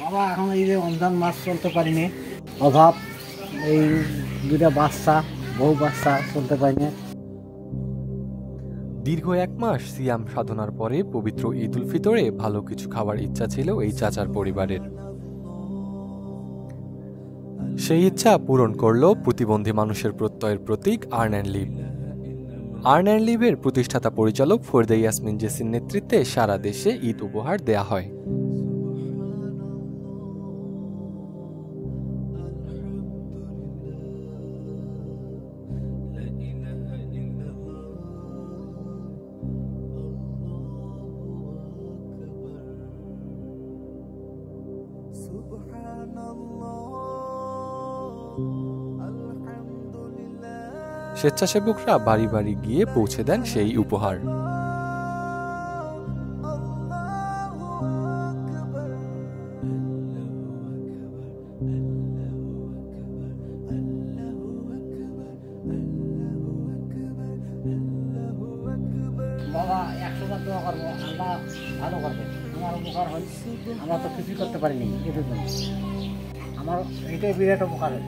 বাবা এখন এই যে রমজান মাস চলতে পারিনি, অভাব, এই দুটা বাচ্চা, বউ বাচ্চা চলতে পারিনি। দীর্ঘ 1 মাস সিয়াম সাধনার পরে পবিত্র ঈদ উল ফিতরে ভালো কিছু খাওয়ার ইচ্ছা ছিল এই চাচার পরিবারের। সেই ইচ্ছা পূরণ করল প্রতিবন্ধী মানুষের প্রত্যয়ের প্রতীক earn and live. Earn and লিভের প্রতিষ্ঠাতা পরিচালক ফরিদা ইয়াসমিন জেসির নেতৃত্বে সারা দেশে ঈদ উপহার দেয়া হয়। স্বেচ্ছাসেবকরা বাড়ি বাড়ি গিয়ে পৌঁছে দেন সেই উপহার। বাবা 100 বার দোয়া করবো, আল্লাহ ভালো করবে, আমার উপকার হয়। আমরা তো কিছুই করতে পারিনি এদের জন্য, আমার এটাই বিরাট উপকার হয়।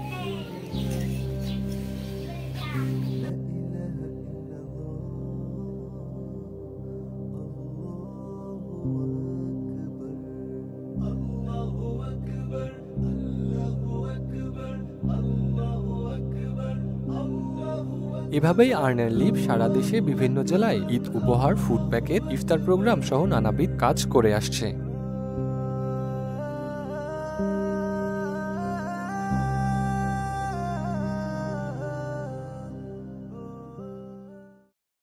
এভাবেই আর্ন অ্যান্ড লিভ সারা দেশে বিভিন্ন জেলায় ঈদ উপহার, ফুড প্যাকেট, ইফতার প্রোগ্রাম সহ নানাবিধ কাজ করে আসছে।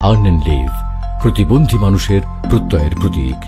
আর্ন অ্যান্ড লিভ, প্রতিবন্ধী মানুষের প্রত্যয়ের প্রতীক।